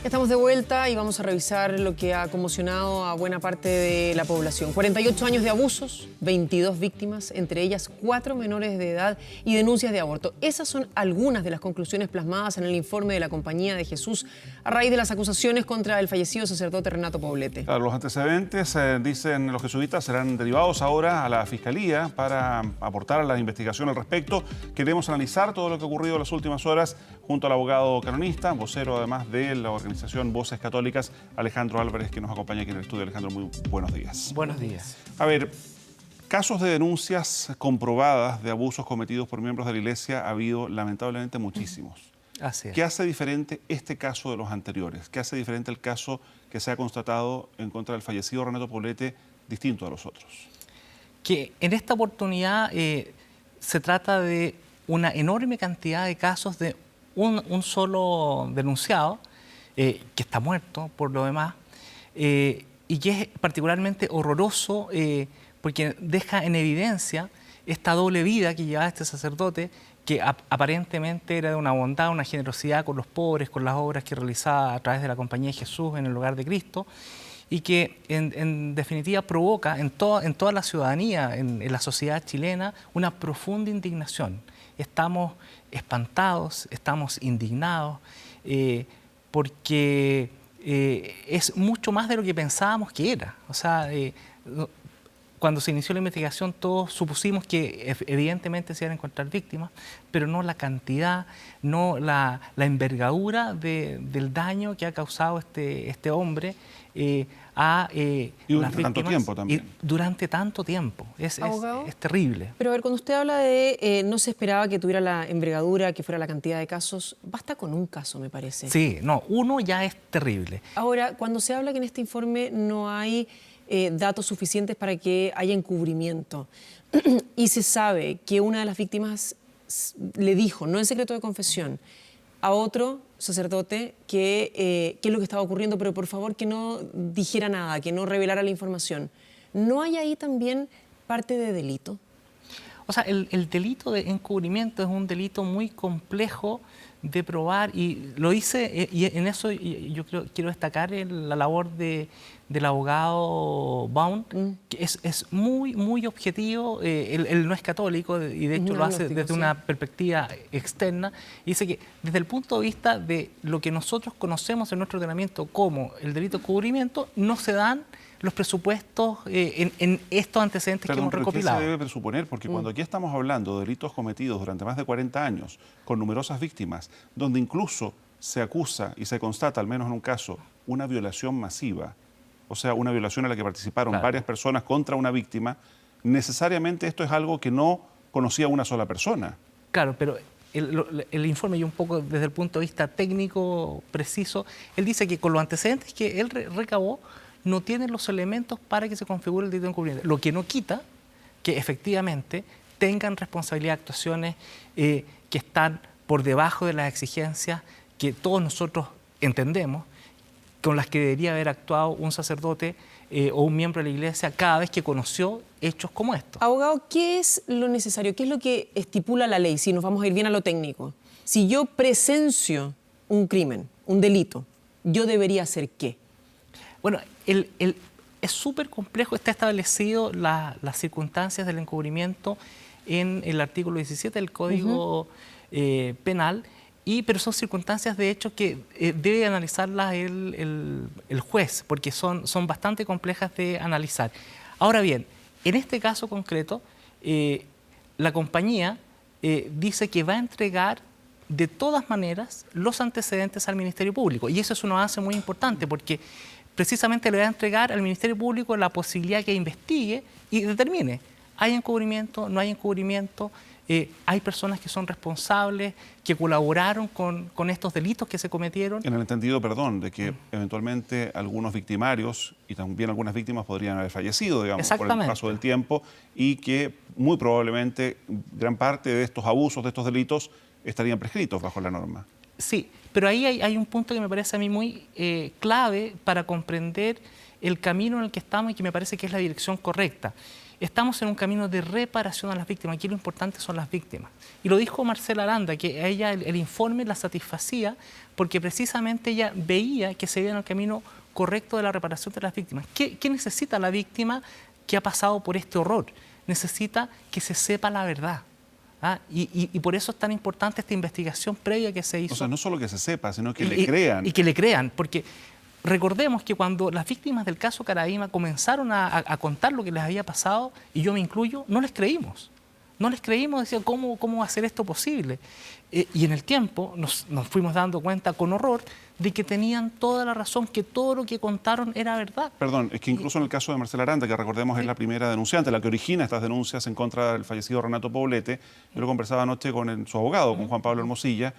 Estamos de vuelta y vamos a revisar lo que ha conmocionado a buena parte de la población. 48 años de abusos, 22 víctimas, entre ellas 4 menores de edad y denuncias de aborto. Esas son algunas de las conclusiones plasmadas en el informe de la Compañía de Jesús a raíz de las acusaciones contra el fallecido sacerdote Renato Poblete. Claro, los antecedentes, dicen los jesuitas, serán derivados ahora a la Fiscalía para aportar a la investigación al respecto. Queremos analizar todo lo que ha ocurrido en las últimas horas junto al abogado canonista, vocero además de la organización Voces Católicas, Alejandro Álvarez, que nos acompaña aquí en el estudio. Alejandro, muy buenos días. Buenos días. A ver, casos de denuncias comprobadas de abusos cometidos por miembros de la Iglesia ha habido lamentablemente muchísimos. Así es. ¿Qué hace diferente este caso de los anteriores? ¿Qué hace diferente el caso que se ha constatado en contra del fallecido Renato Poblete distinto a los otros? Que en esta oportunidad se trata de una enorme cantidad de casos de un solo denunciado, que está muerto por lo demás, y que es particularmente horroroso porque deja en evidencia esta doble vida que llevaba este sacerdote, que aparentemente era de una bondad, una generosidad con los pobres, con las obras que realizaba a través de la Compañía de Jesús en el Hogar de Cristo, y que en definitiva provoca en toda la ciudadanía, en la sociedad chilena, una profunda indignación. Estamos espantados, estamos indignados, porque es mucho más de lo que pensábamos que era. O sea, cuando se inició la investigación todos supusimos que evidentemente se iban a encontrar víctimas, pero no la cantidad, no la envergadura del daño que ha causado este hombre a las víctimas. Tanto tiempo también. Y durante tanto tiempo. Es terrible. Pero a ver, cuando usted habla de no se esperaba que tuviera la envergadura, que fuera la cantidad de casos, basta con un caso, me parece. Sí, no, uno ya es terrible. Ahora, cuando se habla que en este informe no hay datos suficientes para que haya encubrimiento y se sabe que una de las víctimas le dijo, no en secreto de confesión, a otro sacerdote qué es lo que estaba ocurriendo, pero por favor que no dijera nada, que no revelara la información. ¿No hay ahí también parte de delito? O sea, el delito de encubrimiento es un delito muy complejo de probar y lo hice, y en eso yo quiero destacar la labor del abogado Baum, que es muy objetivo. Él no es católico y de hecho lo hace desde una perspectiva externa. Y dice que desde el punto de vista de lo que nosotros conocemos en nuestro ordenamiento como el delito de encubrimiento, no se dan los presupuestos en estos antecedentes que hemos recopilado. ¿Qué se debe presuponer? Porque cuando aquí estamos hablando de delitos cometidos durante más de 40 años, con numerosas víctimas, donde incluso se acusa y se constata, al menos en un caso, una violación masiva, o sea, una violación en la que participaron varias personas contra una víctima, necesariamente esto es algo que no conocía una sola persona. Claro, pero el informe, y un poco desde el punto de vista técnico preciso, él dice que con los antecedentes que él recabó, no tienen los elementos para que se configure el delito de encubrimiento. Lo que no quita que efectivamente tengan responsabilidad de actuaciones que están por debajo de las exigencias que todos nosotros entendemos, con las que debería haber actuado un sacerdote o un miembro de la Iglesia cada vez que conoció hechos como estos. Abogado, ¿qué es lo necesario? ¿Qué es lo que estipula la ley? Si nos vamos a ir bien a lo técnico. Si yo presencio un crimen, un delito, ¿yo debería hacer qué? Bueno, es súper complejo, está establecido las circunstancias del encubrimiento en el artículo 17 del Código Penal, pero son circunstancias de hecho que debe analizarlas el juez, porque son bastante complejas de analizar. Ahora bien, en este caso concreto, la compañía dice que va a entregar de todas maneras los antecedentes al Ministerio Público, y eso es un avance muy importante porque precisamente le va a entregar al Ministerio Público la posibilidad que investigue y determine, ¿hay encubrimiento? ¿No hay encubrimiento? ¿Hay personas que son responsables, que colaboraron con estos delitos que se cometieron? En el entendido, perdón, de que eventualmente algunos victimarios y también algunas víctimas podrían haber fallecido, digamos, por el paso del tiempo, y que muy probablemente gran parte de estos abusos, de estos delitos, estarían prescritos bajo la norma. Sí, pero ahí hay un punto que me parece a mí muy clave para comprender el camino en el que estamos y que me parece que es la dirección correcta. estamos en un camino de reparación a las víctimas. Aquí lo importante son las víctimas. Y lo dijo Marcela Aranda, que a ella el informe la satisfacía porque precisamente ella veía que se iba en el camino correcto de la reparación de las víctimas. ¿Qué necesita la víctima que ha pasado por este horror? Necesita que se sepa la verdad. Y por eso es tan importante esta investigación previa que se hizo. O sea, no solo que se sepa, sino que le crean. Y que le crean, porque recordemos que cuando las víctimas del caso Caradima comenzaron a contar lo que les había pasado, y yo me incluyo, no les creímos. No les creímos, decían, ¿cómo va a ser esto posible? Y en el tiempo nos fuimos dando cuenta con horror de que tenían toda la razón, que todo lo que contaron era verdad. Perdón, es que incluso en el caso de Marcela Aranda, que recordemos es la primera denunciante, la que origina estas denuncias en contra del fallecido Renato Poblete, yo lo conversaba anoche con su abogado, con Juan Pablo Hermosilla,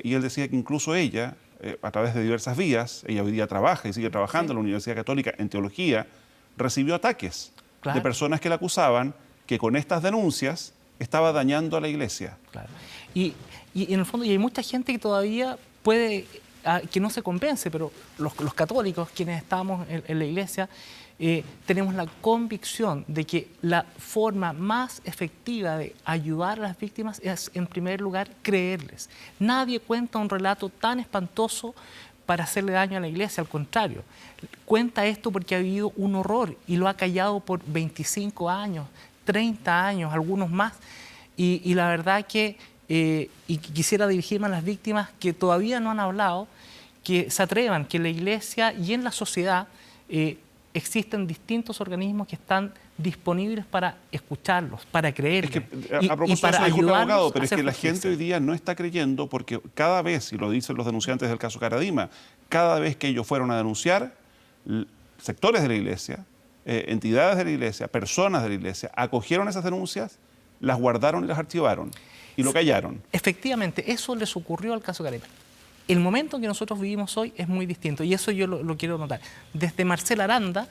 y él decía que incluso ella, a través de diversas vías, ella hoy día trabaja y sigue trabajando en la Universidad Católica en teología, recibió ataques de personas que la acusaban que con estas denuncias estaba dañando a la iglesia. Claro. Y en el fondo y hay mucha gente que todavía puede, que no se convence, pero los católicos, quienes estamos en la iglesia, tenemos la convicción de que la forma más efectiva de ayudar a las víctimas es, en primer lugar, creerles. Nadie cuenta un relato tan espantoso para hacerle daño a la iglesia, al contrario. Cuenta esto porque ha vivido un horror y lo ha callado por 25 años, 30 años, algunos más. Y la verdad que y quisiera dirigirme a las víctimas que todavía no han hablado, que se atrevan, que en la iglesia y en la sociedad existen distintos organismos que están disponibles para escucharlos, para creerles. Es que, a propósito de eso, disculpe, abogado, pero es que la gente hoy día no está creyendo porque cada vez, y lo dicen los denunciantes del caso Caradima, cada vez que ellos fueron a denunciar, sectores de la iglesia, entidades de la iglesia, personas de la iglesia, acogieron esas denuncias, las guardaron y las archivaron y lo callaron. Efectivamente, eso les ocurrió al caso Caradima. El momento en que nosotros vivimos hoy es muy distinto y eso yo lo quiero notar. Desde Marcela Aranda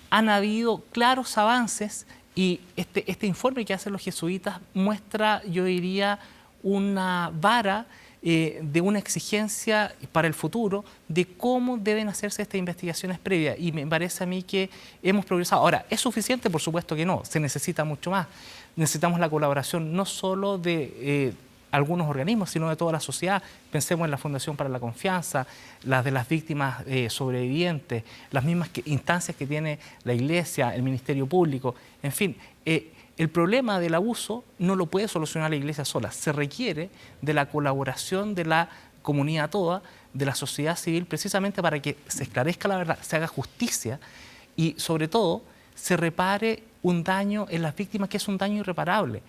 han habido claros avances y este informe que hacen los jesuitas muestra, yo diría, una vara de una exigencia para el futuro de cómo deben hacerse estas investigaciones previas y me parece a mí que hemos progresado. Ahora, ¿es suficiente? Por supuesto que no, se necesita mucho más. Necesitamos la colaboración no solo de algunos organismos, sino de toda la sociedad. Pensemos en la Fundación para la Confianza, las de las víctimas sobrevivientes, las mismas instancias que tiene la Iglesia, el Ministerio Público, en fin. El problema del abuso no lo puede solucionar la Iglesia sola, se requiere de la colaboración de la comunidad toda, de la sociedad civil, precisamente para que se esclarezca la verdad, se haga justicia y sobre todo se repare un daño en las víctimas que es un daño irreparable.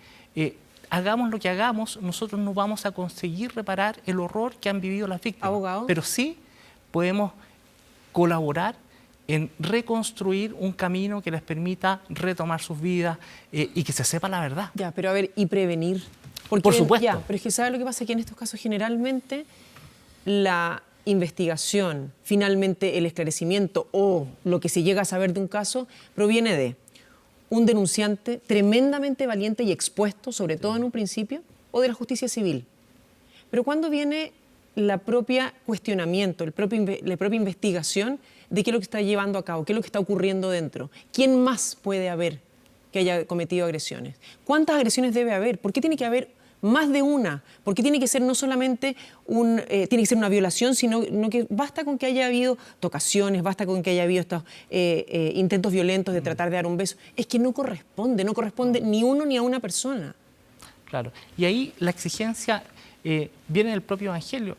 Hagamos lo que hagamos, nosotros no vamos a conseguir reparar el horror que han vivido las víctimas. Abogado. Pero sí podemos colaborar en reconstruir un camino que les permita retomar sus vidas y que se sepa la verdad. Ya, pero a ver, ¿y prevenir? Porque, por supuesto. Ya, pero es que ¿sabe lo que pasa? Que en estos casos generalmente la investigación, finalmente el esclarecimiento o lo que se llega a saber de un caso proviene de un denunciante tremendamente valiente y expuesto, sobre todo en un principio, o de la justicia civil. Pero cuando viene la propia cuestionamiento, la propia investigación de qué es lo que está llevando a cabo, qué es lo que está ocurriendo dentro, quién más puede haber que haya cometido agresiones, cuántas agresiones debe haber, por qué tiene que haber más de una, por qué tiene que ser no solamente tiene que ser una violación, sino que basta con que haya habido tocaciones, basta con que haya habido estos intentos violentos de tratar de dar un beso. Es que no corresponde ni uno ni a una persona. Claro, y ahí la exigencia viene del propio Evangelio.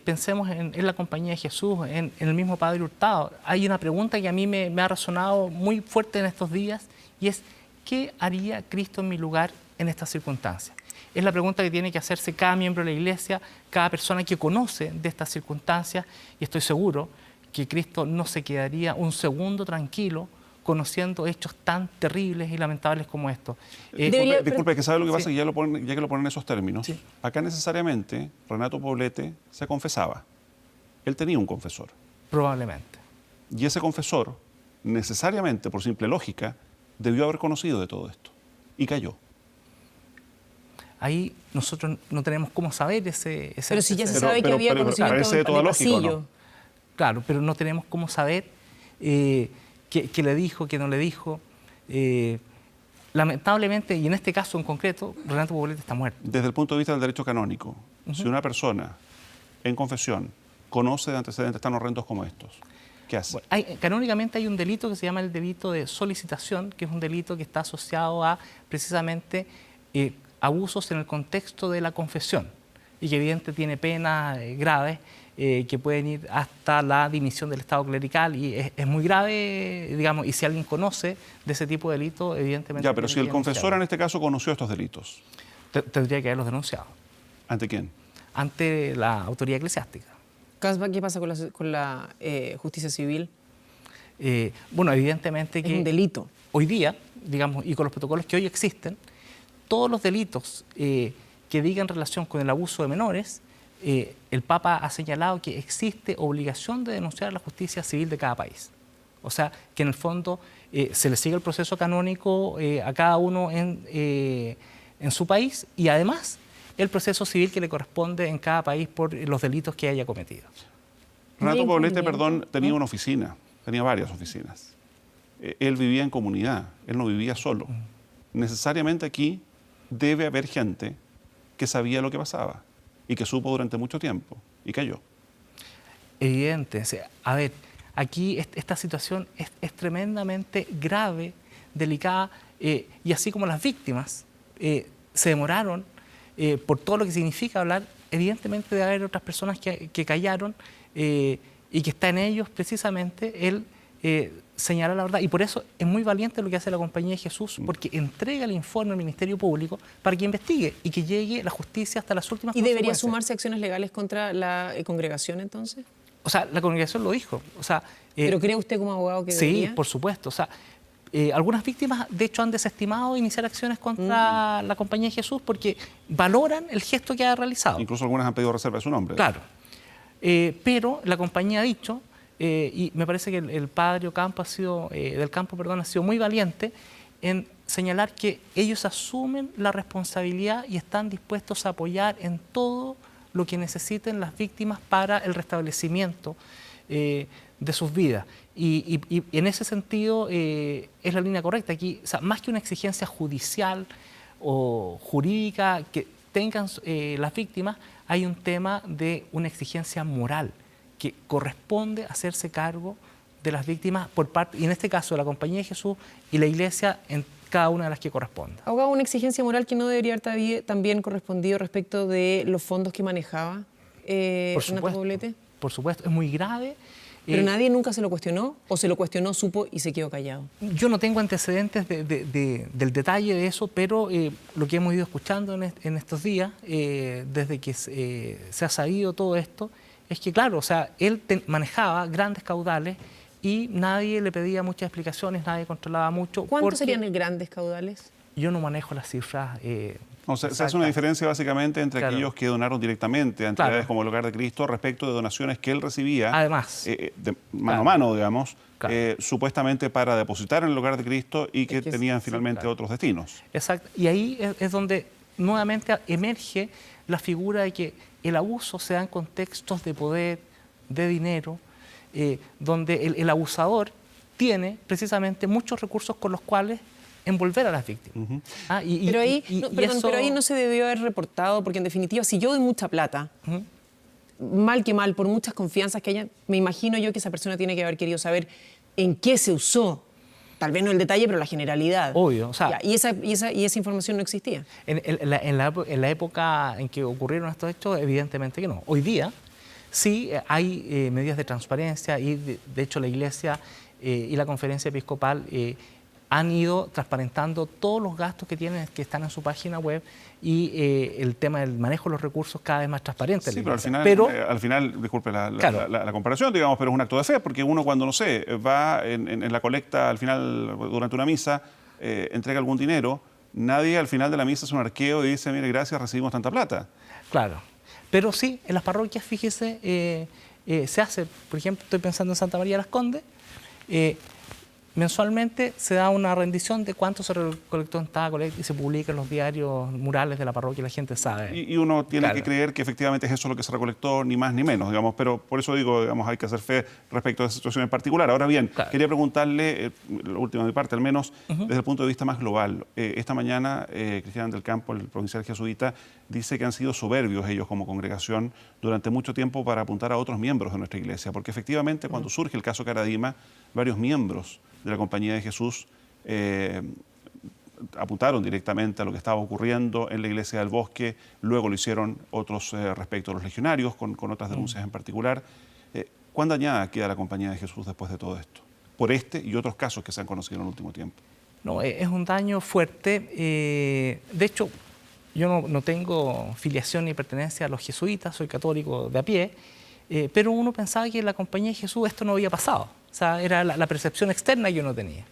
Pensemos en la compañía de Jesús, en el mismo Padre Hurtado. Hay una pregunta que a mí me ha resonado muy fuerte en estos días y es, ¿qué haría Cristo en mi lugar en estas circunstancias? Es la pregunta que tiene que hacerse cada miembro de la Iglesia, cada persona que conoce de estas circunstancias y estoy seguro que Cristo no se quedaría un segundo tranquilo conociendo hechos tan terribles y lamentables como estos. Disculpe, que sabe lo que pasa, sí. ya que lo ponen en esos términos. Sí. Acá necesariamente Renato Poblete se confesaba. Él tenía un confesor. Probablemente. Y ese confesor, necesariamente, por simple lógica, debió haber conocido de todo esto. Y cayó. Ahí nosotros no tenemos cómo saber ese pero si ya se sabe que había conocimiento de toda lógica, pasillo. ¿no? Claro, pero no tenemos cómo saber qué le dijo, qué no le dijo. lamentablemente, y en este caso en concreto, Renato Poblete está muerto. Desde el punto de vista del derecho canónico, si una persona en confesión conoce de antecedentes tan horrendos como estos, ¿qué hace? Bueno, canónicamente hay un delito que se llama el delito de solicitación, que es un delito que está asociado a precisamente abusos en el contexto de la confesión y que evidentemente tiene penas graves que pueden ir hasta la dimisión del Estado clerical y es muy grave, digamos, y si alguien conoce de ese tipo de delito, evidentemente... Ya, pero si el confesor en este caso conoció estos delitos, tendría que haberlos denunciado. ¿ante quién? Ante la autoridad eclesiástica. ¿Qué pasa con la justicia civil? Bueno, evidentemente que... Es un delito. Hoy día, digamos, y con los protocolos que hoy existen, todos los delitos que digan relación con el abuso de menores, el Papa ha señalado que existe obligación de denunciar a la justicia civil de cada país. O sea, que en el fondo se le sigue el proceso canónico a cada uno en su país y además el proceso civil que le corresponde en cada país por los delitos que haya cometido. Renato Poblete, perdón, tenía una oficina, tenía varias oficinas. Él vivía en comunidad, él no vivía solo. Necesariamente aquí debe haber gente que sabía lo que pasaba y que supo durante mucho tiempo y cayó. Evidente. O sea, a ver, aquí esta situación es tremendamente grave, delicada, y así como las víctimas se demoraron por todo lo que significa hablar, evidentemente debe haber otras personas que callaron y que está en ellos precisamente el señalar la verdad. Y por eso es muy valiente lo que hace la Compañía de Jesús, porque entrega el informe al Ministerio Público para que investigue y que llegue la justicia hasta las últimas consecuencias. ¿Y debería sumarse acciones legales contra la congregación entonces? O sea, la congregación lo dijo. O sea, ¿pero cree usted como abogado que debería? Sí, por supuesto. O sea, algunas víctimas, de hecho, han desestimado iniciar acciones contra la Compañía de Jesús porque valoran el gesto que ha realizado. Incluso algunas han pedido reserva de su nombre. Claro. Pero la compañía ha dicho, y me parece que el padre Ocampo ha sido muy valiente en señalar que ellos asumen la responsabilidad y están dispuestos a apoyar en todo lo que necesiten las víctimas para el restablecimiento de sus vidas. Y en ese sentido es la línea correcta. Aquí, o sea, más que una exigencia judicial o jurídica que tengan las víctimas, hay un tema de una exigencia moral que corresponde hacerse cargo de las víctimas por parte, y en este caso, de la Compañía de Jesús y la Iglesia en cada una de las que corresponda. Abogado, una exigencia moral que no debería haber también correspondido respecto de los fondos que manejaba Renato Poblete. Por supuesto, es muy grave. ¿Pero nadie nunca se lo cuestionó o se lo cuestionó, supo y se quedó callado? Yo no tengo antecedentes del detalle de eso, pero lo que hemos ido escuchando en estos días, desde que se ha sabido todo esto, es que, claro, o sea, él manejaba grandes caudales y nadie le pedía muchas explicaciones, nadie controlaba mucho. ¿Cuántos serían grandes caudales? Yo no manejo las cifras. Se hace una diferencia básicamente entre aquellos que donaron directamente a entidades como el Hogar de Cristo respecto de donaciones que él recibía, además, de mano a mano, digamos, supuestamente para depositar en el Hogar de Cristo y que tenían finalmente otros destinos. Exacto. Y ahí es donde nuevamente emerge la figura de que el abuso se da en contextos de poder, de dinero, donde el abusador tiene precisamente muchos recursos con los cuales envolver a las víctimas. Pero ahí no se debió haber reportado, porque en definitiva, si yo doy mucha plata, mal que mal, por muchas confianzas que haya, me imagino yo que esa persona tiene que haber querido saber en qué se usó. Tal vez no el detalle, pero la generalidad. Obvio. O sea, y esa información no existía. En la época en que ocurrieron estos hechos, evidentemente que no. Hoy día sí hay medidas de transparencia y de hecho la Iglesia y la Conferencia Episcopal han ido transparentando todos los gastos que están en su página web y el tema del manejo de los recursos cada vez más transparente. Sí, pero al final, disculpe la comparación, digamos, pero es un acto de fe, porque uno cuando, no sé, va en la colecta al final, durante una misa, entrega algún dinero, nadie al final de la misa hace un arqueo y dice, mire, gracias, recibimos tanta plata. Claro, pero sí, en las parroquias, fíjese, se hace, por ejemplo, estoy pensando en Santa María de las Condes, mensualmente se da una rendición de cuánto se recolectó en cada colecta y se publica en los diarios murales de la parroquia y la gente sabe. Y uno tiene Claro. que creer que efectivamente es eso lo que se recolectó, ni más ni menos, digamos, pero por eso digo, digamos, hay que hacer fe respecto a esa situación en particular. Ahora bien, Claro. quería preguntarle, la última de mi parte al menos, desde el punto de vista más global. Esta mañana, Cristian del Campo, el provincial jesuita, dice que han sido soberbios ellos como congregación durante mucho tiempo para apuntar a otros miembros de nuestra iglesia, porque efectivamente cuando surge el caso Caradima, varios miembros de la Compañía de Jesús apuntaron directamente a lo que estaba ocurriendo en la iglesia del Bosque, luego lo hicieron otros respecto a los legionarios, con otras denuncias en particular. ¿Cuán dañada queda la Compañía de Jesús después de todo esto? Por este y otros casos que se han conocido en el último tiempo. No, es un daño fuerte. De hecho, yo no tengo filiación ni pertenencia a los jesuitas, soy católico de a pie, pero uno pensaba que en la Compañía de Jesús esto no había pasado. O sea, era la percepción externa que uno tenía.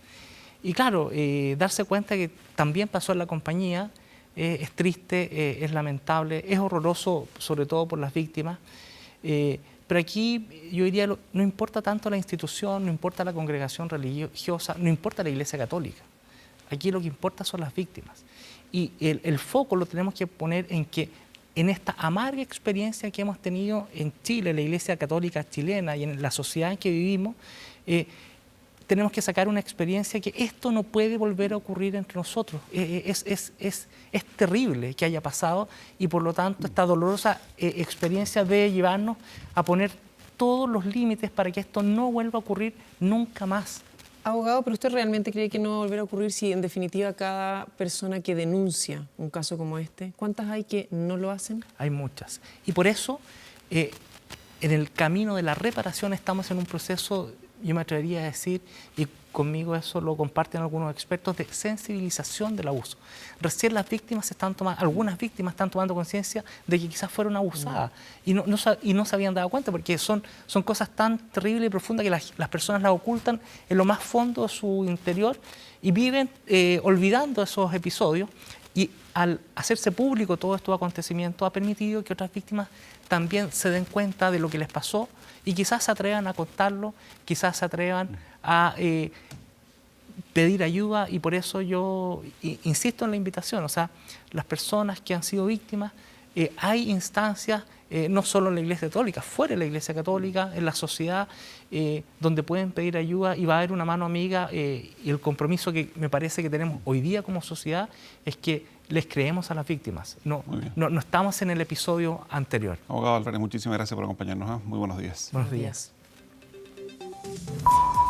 Y claro, darse cuenta que también pasó en la compañía es triste, es lamentable, es horroroso, sobre todo por las víctimas. Pero aquí yo diría, no importa tanto la institución, no importa la congregación religiosa, no importa la Iglesia Católica. Aquí lo que importa son las víctimas. Y el foco lo tenemos que poner en que en esta amarga experiencia que hemos tenido en Chile, la Iglesia Católica chilena y en la sociedad en que vivimos, tenemos que sacar una experiencia que esto no puede volver a ocurrir entre nosotros. Es terrible que haya pasado y por lo tanto esta dolorosa experiencia debe llevarnos a poner todos los límites para que esto no vuelva a ocurrir nunca más. Abogado, ¿pero usted realmente cree que no va a volver a ocurrir si en definitiva cada persona que denuncia un caso como este, cuántas hay que no lo hacen? Hay muchas. Y por eso, en el camino de la reparación estamos en un proceso, yo me atrevería a decir, y conmigo eso lo comparten algunos expertos, de sensibilización del abuso. Recién las víctimas algunas víctimas están tomando conciencia de que quizás fueron abusadas y no se habían dado cuenta, porque son cosas tan terribles y profundas que las personas las ocultan en lo más fondo de su interior y viven olvidando esos episodios. Y al hacerse público todos estos acontecimientos ha permitido que otras víctimas también se den cuenta de lo que les pasó y quizás se atrevan a contarlo, quizás se atrevan a pedir ayuda, y por eso yo insisto en la invitación. O sea, las personas que han sido víctimas, hay instancias, no solo en la Iglesia Católica, fuera de la Iglesia Católica, en la sociedad, donde pueden pedir ayuda y va a haber una mano amiga, y el compromiso que me parece que tenemos hoy día como sociedad es que les creemos a las víctimas. No estamos en el episodio anterior. Abogado Álvarez, muchísimas gracias por acompañarnos. Muy buenos días. Buenos días.